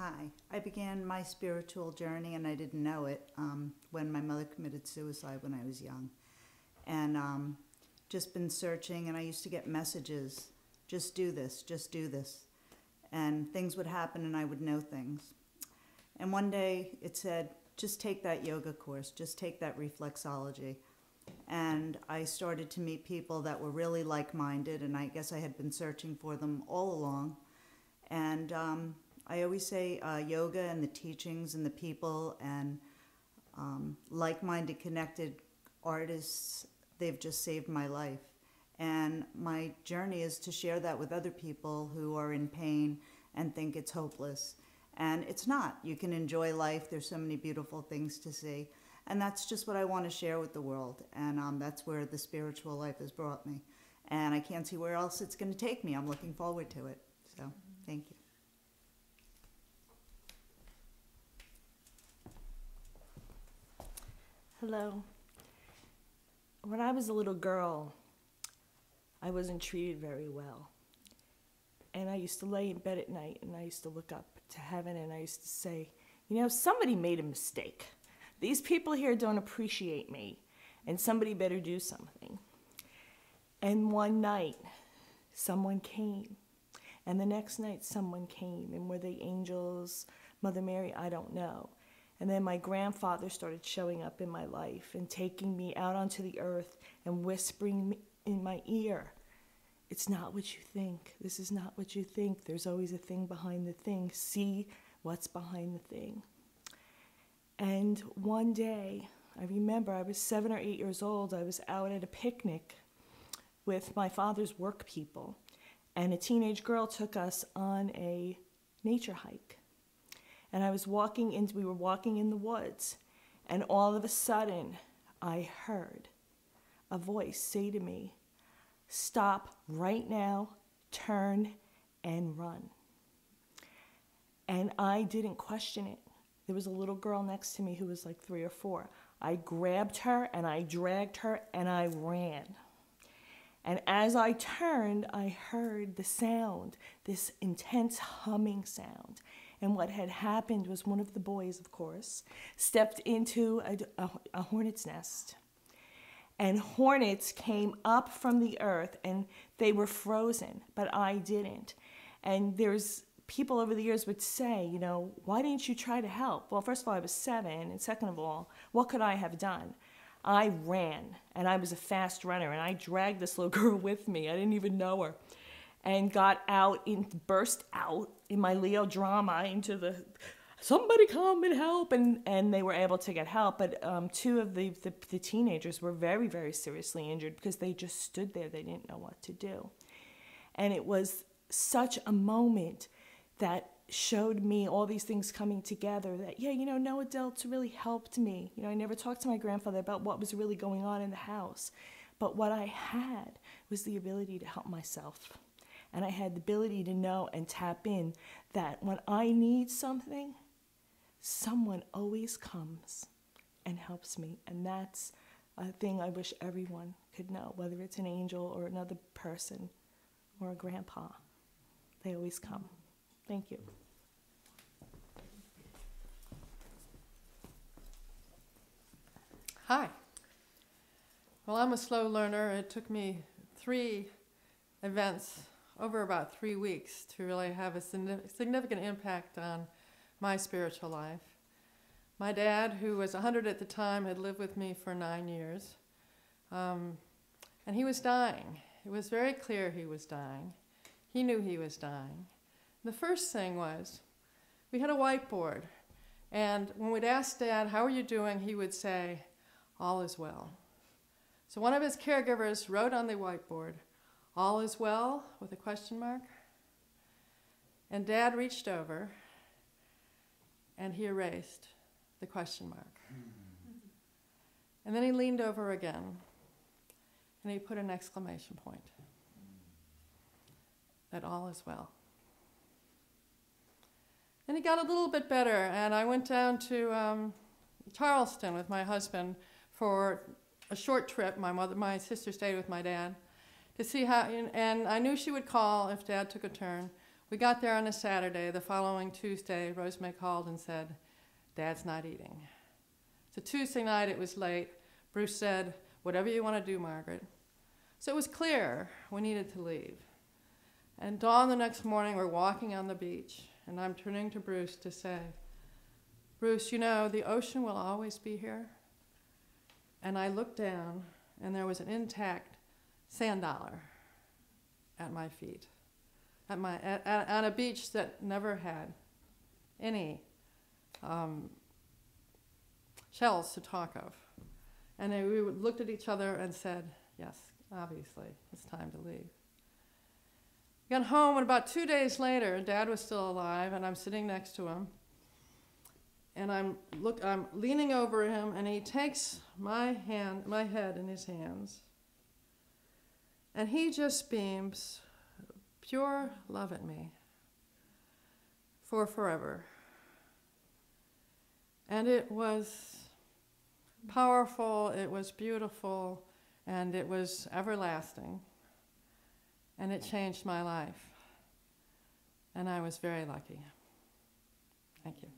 Hi. I began my spiritual journey, and I didn't know it, when my mother committed suicide when I was young. And just been searching, and I used to get messages, just do this, just do this. And things would happen, and I would know things. And one day it said, just take that yoga course, just take that reflexology. And I started to meet people that were really like-minded, and I guess I had been searching for them all along. And I always say yoga and the teachings and the people and like-minded, connected artists, they've just saved my life. And my journey is to share that with other people who are in pain and think it's hopeless. And it's not. You can enjoy life. There's so many beautiful things to see. And that's just what I want to share with the world. And that's where the spiritual life has brought me. And I can't see where else it's going to take me. I'm looking forward to it. So, thank you. Hello. When I was a little girl, I wasn't treated very well. And I used to lay in bed at night and I used to look up to heaven and I used to say, you know, somebody made a mistake. These people here don't appreciate me and somebody better do something. And one night, someone came. And the next night, someone came. And were they angels, Mother Mary? I don't know. And then my grandfather started showing up in my life and taking me out onto the earth and whispering in my ear, it's not what you think. This is not what you think. There's always a thing behind the thing. See what's behind the thing. And one day, I remember I was 7 or 8 years old. I was out at a picnic with my father's work people. And a teenage girl took us on a nature hike. And we were walking in the woods, and all of a sudden, I heard a voice say to me, stop right now, turn, and run. And I didn't question it. There was a little girl next to me who was like 3 or 4. I grabbed her, and I dragged her, and I ran. And as I turned, I heard the sound, this intense humming sound. And what had happened was one of the boys, of course, stepped into a hornet's nest. And hornets came up from the earth, and they were frozen, but I didn't. And there's people over the years would say, you know, why didn't you try to help? Well, first of all, I was 7, and second of all, what could I have done? I ran, and I was a fast runner, and I dragged this little girl with me. I didn't even know her. And burst out in my Leo drama into somebody come and help, and they were able to get help. But 2 of the teenagers were very, very seriously injured because they just stood there. They didn't know what to do. And it was such a moment that showed me all these things coming together that, yeah, you know, no adults really helped me. You know, I never talked to my grandfather about what was really going on in the house. But what I had was the ability to help myself. And I had the ability to know and tap in that when I need something, someone always comes and helps me. And that's a thing I wish everyone could know, whether it's an angel or another person or a grandpa. They always come. Thank you. Hi. Well, I'm a slow learner. It took me 3 events over about 3 weeks to really have a significant impact on my spiritual life. My dad, who was 100 at the time, had lived with me for 9 years. And he was dying. It was very clear he was dying. He knew he was dying. The first thing was, we had a whiteboard. And when we'd ask Dad, how are you doing? He would say, all is well. So one of his caregivers wrote on the whiteboard, all is well, with a question mark. And Dad reached over and he erased the question mark. And then he leaned over again and he put an exclamation point. That all is well. And he got a little bit better, and I went down to Charleston with my husband for a short trip. My sister stayed with my dad to see how, and I knew she would call if Dad took a turn. We got there on a Saturday. The following Tuesday, Rosemary called and said, Dad's not eating. So Tuesday night, it was late. Bruce said, whatever you want to do, Margaret. So it was clear we needed to leave. And dawn the next morning, we're walking on the beach, and I'm turning to Bruce to say, Bruce, you know, the ocean will always be here. And I looked down, and there was an intact sand dollar at my feet, on a beach that never had any shells to talk of. And we looked at each other and said, yes, obviously, it's time to leave. Got home, and about 2 days later, Dad was still alive, and I'm sitting next to him. And I'm leaning over him, and he takes my head in his hands, and he just beams pure love at me for forever. And it was powerful, it was beautiful, and it was everlasting. And it changed my life. And I was very lucky. Thank you.